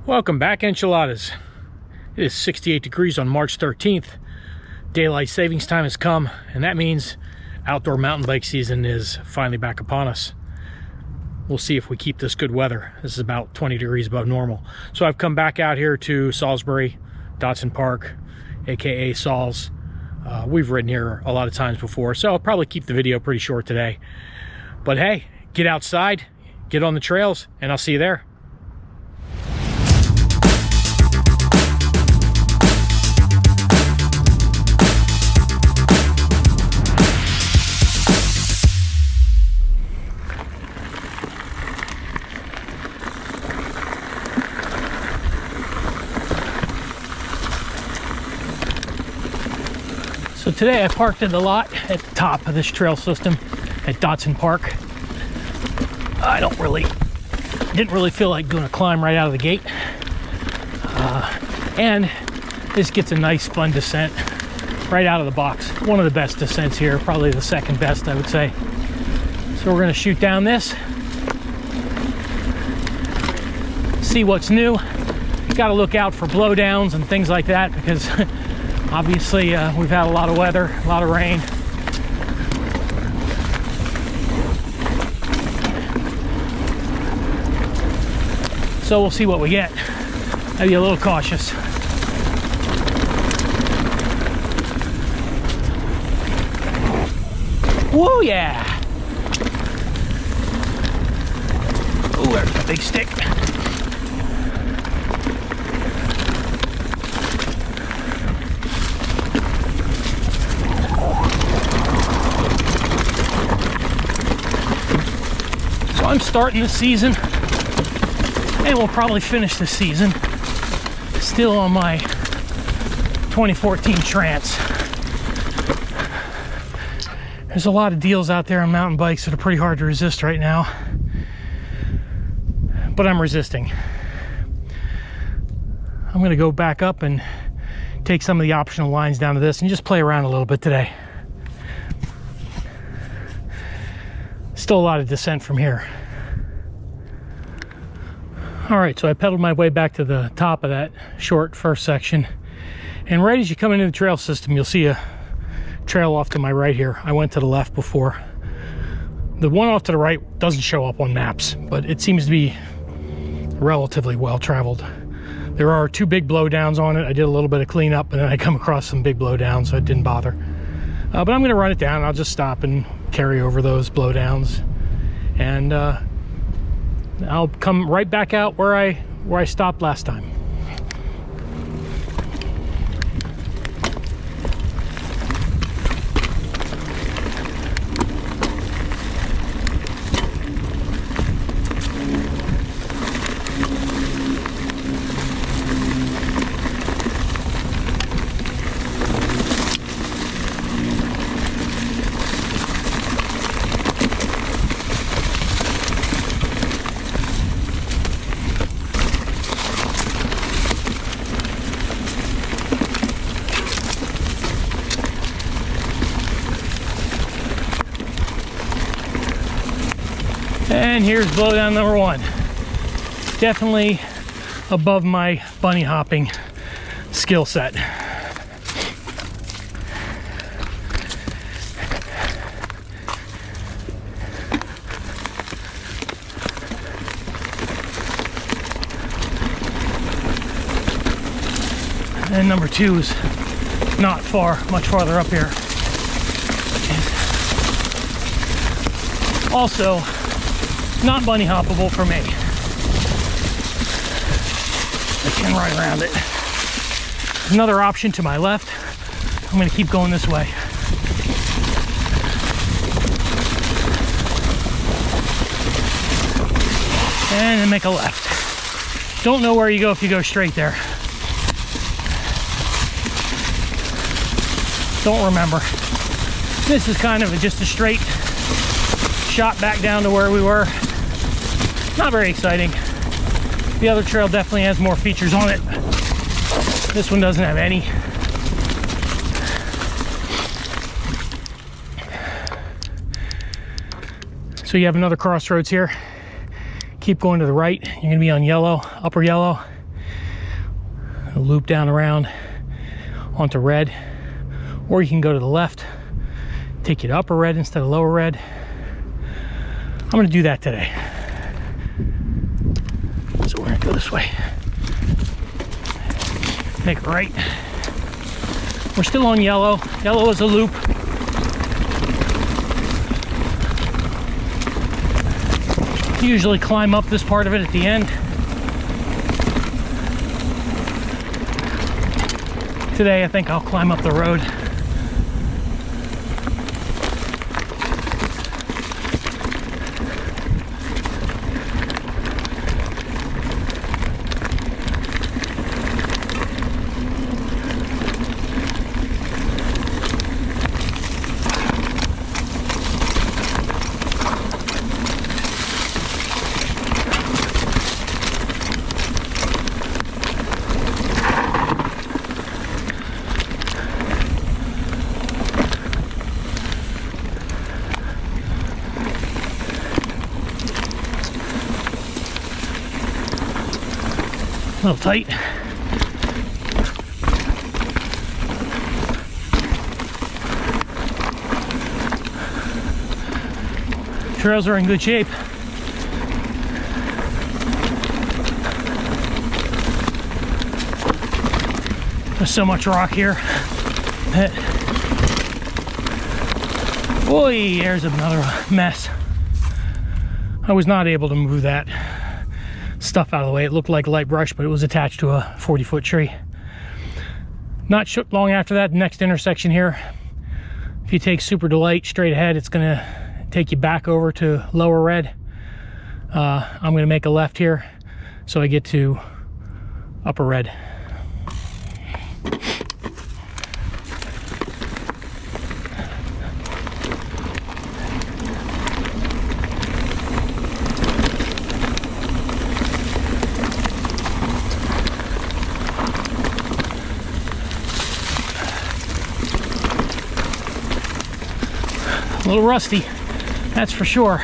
Welcome back, enchiladas. It is 68 degrees on March 13th. Daylight savings time has come, and that means outdoor mountain bike season is finally back upon us. We'll see if we keep this good weather. This is about 20 degrees above normal. So I've come back out here to Salisbury, Dodson Park, aka Sals. We've ridden here a lot of times before, so I'll probably keep the video pretty short today. But hey, get outside, get on the trails, and I'll see you there. So today I parked in the lot at the top of this trail system at Dodson Park. I didn't really feel like doing a climb right out of the gate. And this gets a nice fun descent right out of the box. One of the best descents here, probably the second best, I would say. So we're gonna shoot down this, see what's new. You gotta look out for blowdowns and things like that because obviously, we've had a lot of weather, a lot of rain. So we'll see what we get. I'll be a little cautious. Whoa, yeah! Ooh, there's a big stick. I'm starting this season, and we'll probably finish this season still on my 2014 Trance. There's a lot of deals out there on mountain bikes that are pretty hard to resist right now, but I'm resisting. I'm going to go back up and take some of the optional lines down to this and just play around a little bit today. Still a lot of descent from here. All right, so I pedaled my way back to the top of that short first section. And right as you come into the trail system, you'll see a trail off to my right here. I went to the left before. The one off to the right doesn't show up on maps, but it seems to be relatively well traveled. There are two big blowdowns on it. I did a little bit of cleanup, and then I come across some big blowdowns, so it didn't bother. But I'm gonna run it down. I'll just stop and carry over those blowdowns, and I'll come right back out where I stopped last time. And here's blowdown number one. Definitely above my bunny hopping skill set. And number two is not far, much farther up here. Also, not bunny hoppable for me. I can ride around it. Another option to my left. I'm going to keep going this way. And then make a left. Don't know where you go if you go straight there. Don't remember. This is kind of just a straight shot back down to where we were. Not very exciting. The other trail definitely has more features on it. This one doesn't have any. So you have another crossroads here. Keep going to the right. You're gonna be on yellow, upper yellow. loop down around onto Red, or you can go to the left, take you to Upper Red instead of Lower Red. I'm going to do that today. So we're going to go this way. Make a right. We're still on yellow. Yellow is a loop. Usually climb up this part of it at the end. Today, I think I'll climb up the road. A little tight. Trails are in good shape. There's so much rock here. Boy, there's another mess. I was not able to move that stuff out of the way. It looked like light brush, but it was attached to a 40-foot tree. Not long after that, the next intersection here, if you take Super Delight straight ahead, it's going to take you back over to Lower Red. I'm going to make a left here so I get to Upper Red. A little rusty, that's for sure.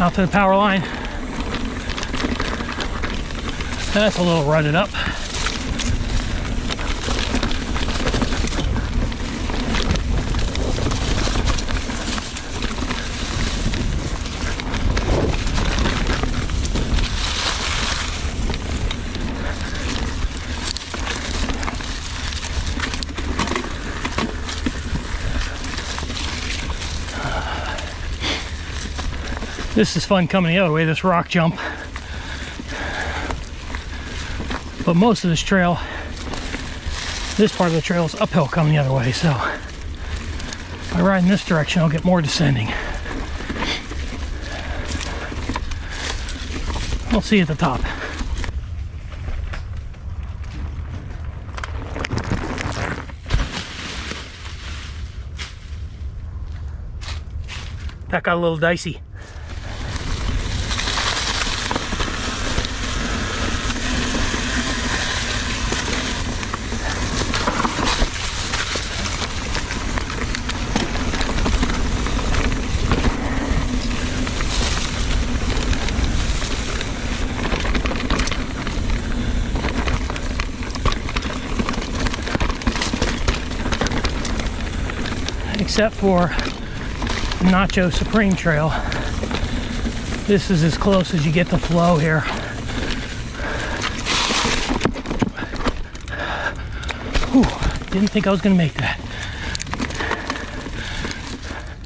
Out to the power line. That's a little rutted up. This is fun coming the other way, this rock jump. But most of this trail, this part of the trail is uphill coming the other way, so if I ride in this direction, I'll get more descending. We'll see at the top. That got a little dicey. Except for the Nacho Supreme trail, this is as close as you get to flow here. Whew, didn't think I was going to make that.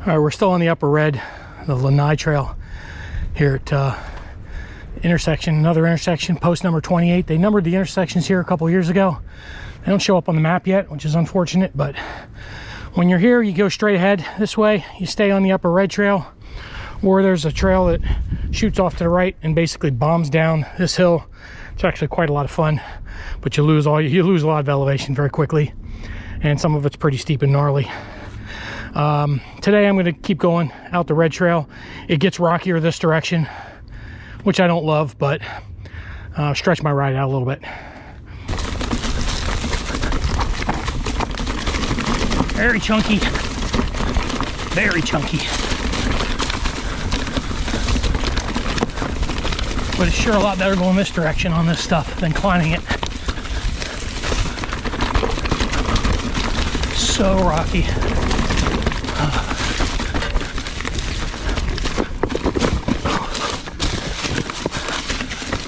All right, we're still on the Upper Red, the Lanai Trail here at another intersection, post number 28. They numbered the intersections here a couple years ago. They don't show up on the map yet, which is unfortunate, but when you're here, you go straight ahead this way, you stay on the Upper Red Trail, or there's a trail that shoots off to the right and basically bombs down this hill. It's actually quite a lot of fun, but you lose a lot of elevation very quickly, and some of it's pretty steep and gnarly. Today I'm going to keep going out the red trail. It gets rockier this direction, which I don't love, but stretch my ride out a little bit. Very chunky, very chunky. But it's sure a lot better going this direction on this stuff than climbing it. So rocky.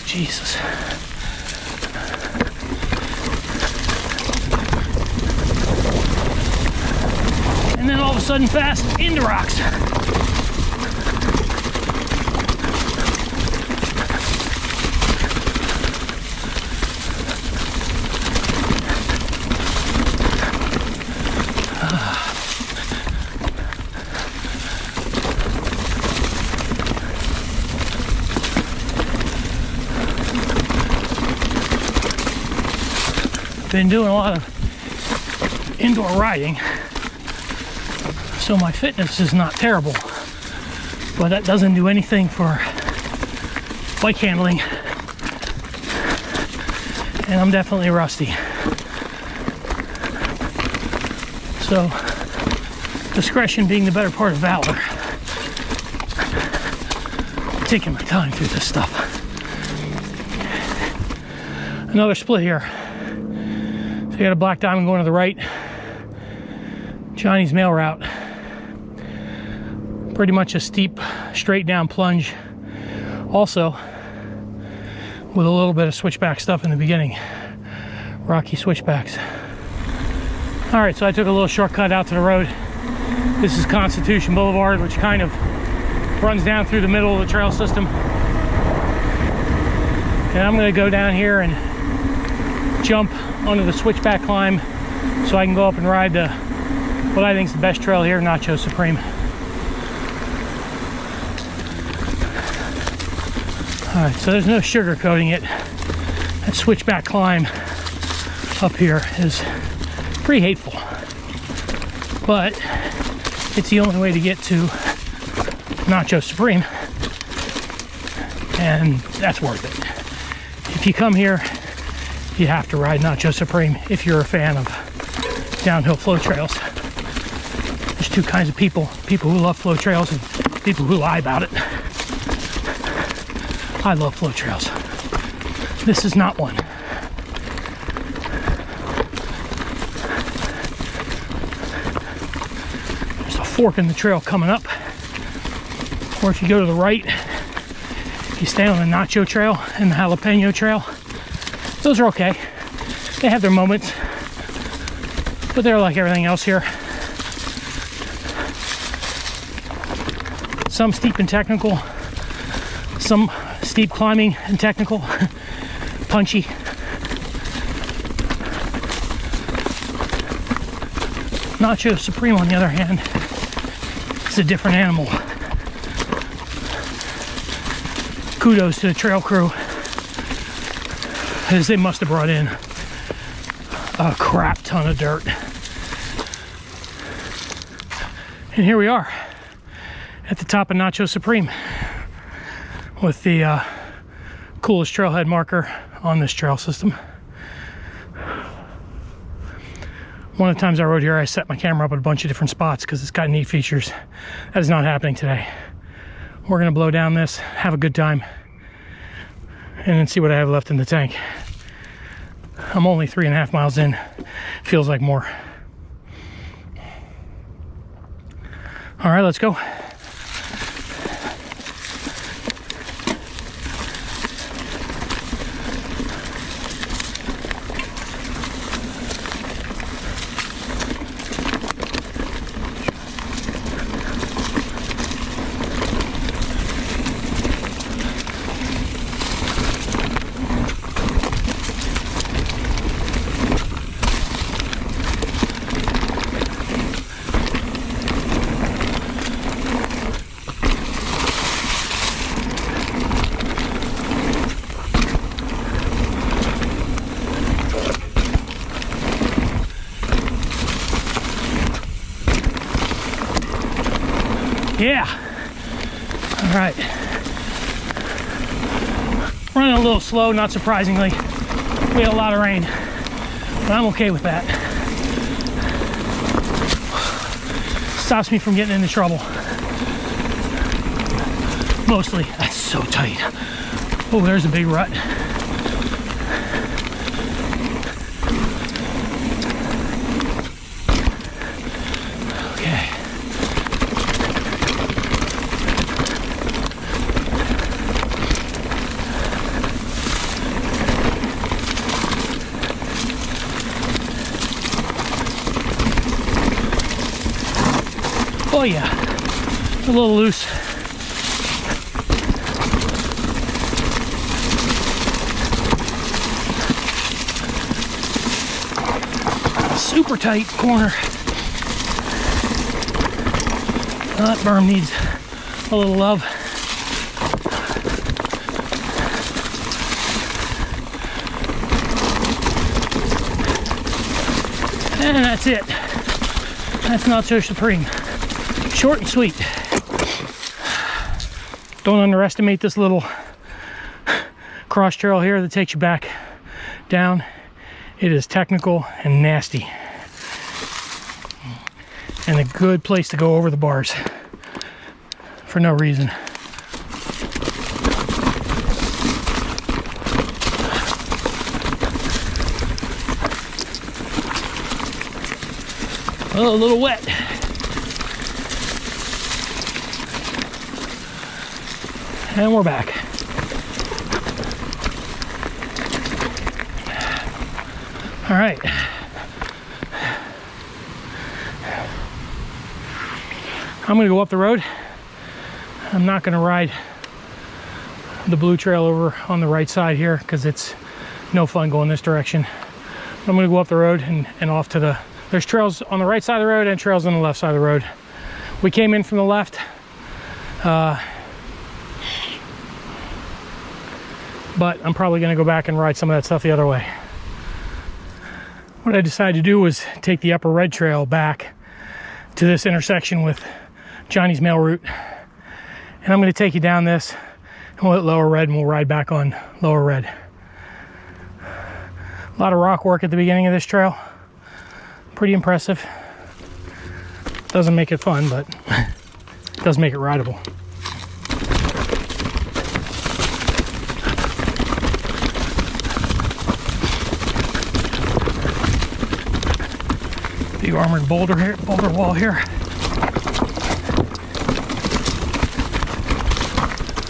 Jesus. And then all of a sudden fast into rocks. Been doing a lot of indoor riding, so my fitness is not terrible, but that doesn't do anything for bike handling, and I'm definitely rusty. So discretion being the better part of valor. I'm taking my time through this stuff. Another split here. You got a black diamond going to the right. Johnny's mail route. Pretty much a steep, straight down plunge. Also, with a little bit of switchback stuff in the beginning. Rocky switchbacks. All right, so I took a little shortcut out to the road. This is Constitution Boulevard, which kind of runs down through the middle of the trail system. And I'm gonna go down here and jump onto the switchback climb so I can go up and ride what I think is the best trail here, Nacho Supreme. All right, so there's no sugarcoating it. That switchback climb up here is pretty hateful, but it's the only way to get to Nacho Supreme, and that's worth it. If you come here, you have to ride Nacho Supreme if you're a fan of downhill flow trails. There's two kinds of people who love flow trails and people who lie about it. I love flow trails. This is not one. There's a fork in the trail coming up, or if you go to the right, you stay on the Nacho Trail and the Jalapeno Trail. Those are okay. They have their moments, but they're like everything else here. Some steep and technical, some steep climbing and technical, punchy. Nacho Supreme, on the other hand, is a different animal. Kudos to the trail crew, as they must have brought in a crap ton of dirt. And here we are at the top of Nacho Supreme with the coolest trailhead marker on this trail system. One of the times I rode here, I set my camera up at a bunch of different spots because it's got neat features. That is not happening today. We're gonna blow down this, have a good time, and then see what I have left in the tank. I'm only 3.5 miles in. Feels like more. All right, let's go. Yeah. All right. Running a little slow, not surprisingly. We had a lot of rain, but I'm okay with that. Stops me from getting into trouble. Mostly. That's so tight. Oh, there's a big rut. Okay. Oh yeah, a little loose. Super tight corner. That berm needs a little love. And that's it. That's Nacho Supreme. Short and sweet. Don't underestimate this little cross trail here that takes you back down. It is technical and nasty. And a good place to go over the bars for no reason. Oh, a little wet. And we're back. All right. I'm gonna go up the road. I'm not gonna ride the blue trail over on the right side here because it's no fun going this direction. I'm gonna go up the road and off to the, there's trails on the right side of the road and trails on the left side of the road. We came in from the left. But I'm probably gonna go back and ride some of that stuff the other way. What I decided to do was take the upper red trail back to this intersection with Johnny's Mail Route. And I'm gonna take you down this and we'll hit lower red and we'll ride back on lower red. A lot of rock work at the beginning of this trail. Pretty impressive. Doesn't make it fun, but it does make it rideable. Big armored boulder here, boulder wall here.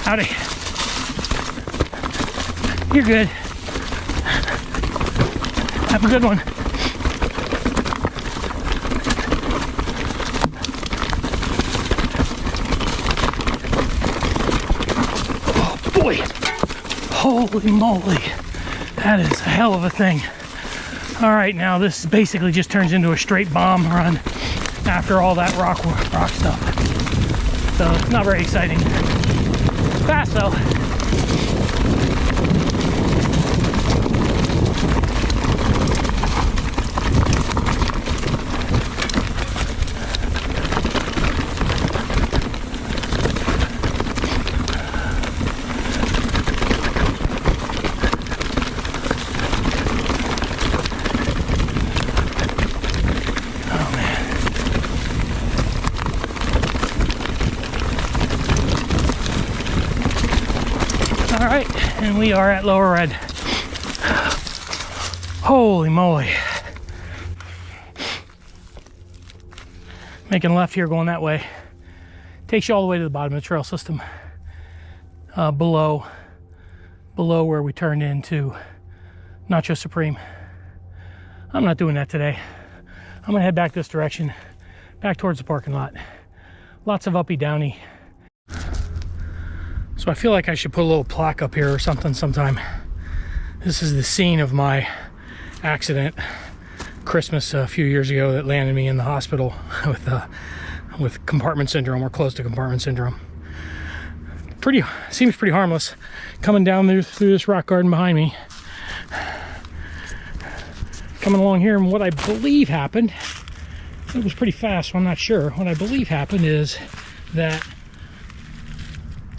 Howdy. You're good. Have a good one. Oh boy. Holy moly. That is a hell of a thing. All right, now this basically just turns into a straight bomb run after all that rock stuff. So it's not very exciting. Fast though. All right, and we are at lower red. Holy moly. Making a left here, going that way. Takes you all the way to the bottom of the trail system. Below where we turned into Nacho Supreme. I'm not doing that today. I'm gonna head back this direction, back towards the parking lot. Lots of uppy downy. So I feel like I should put a little plaque up here or something sometime. This is the scene of my accident Christmas a few years ago that landed me in the hospital with compartment syndrome, or close to compartment syndrome. Seems pretty harmless. Coming down through this rock garden behind me. Coming along here, and what I believe happened, it was pretty fast, so I'm not sure. What I believe happened is that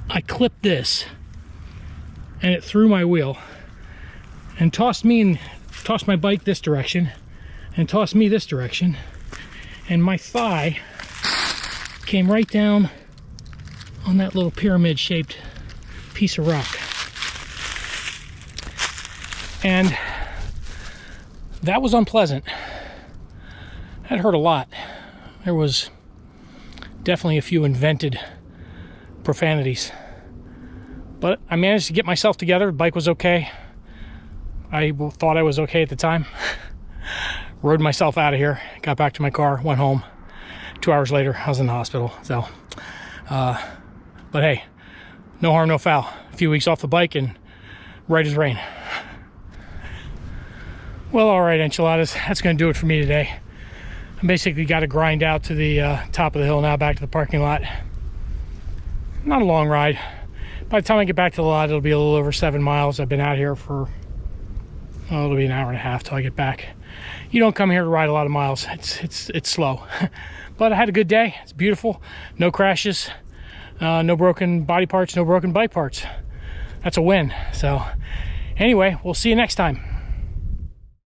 I clipped this and it threw my wheel and tossed my bike this direction and tossed me this direction, and my thigh came right down on that little pyramid shaped piece of rock. And that was unpleasant. That hurt a lot. There was definitely a few invented profanities, but I managed to get myself together. The bike was okay. I thought I was okay at the time. Rode myself out of here, got back to my car, went home. 2 hours later, I was in the hospital. So, but hey, no harm, no foul. A few weeks off the bike and right as rain. Well, all right, enchiladas, that's going to do it for me today. I basically got to grind out to the top of the hill now, back to the parking lot. Not a long ride. By the time I get back to the lot, it'll be a little over 7 miles. I've been out here for, oh, it'll be an hour and a half till I get back. You don't come here to ride a lot of miles. It's slow. But I had a good day. It's beautiful. No crashes, no broken body parts, no broken bike parts. That's a win. So anyway, we'll see you next time.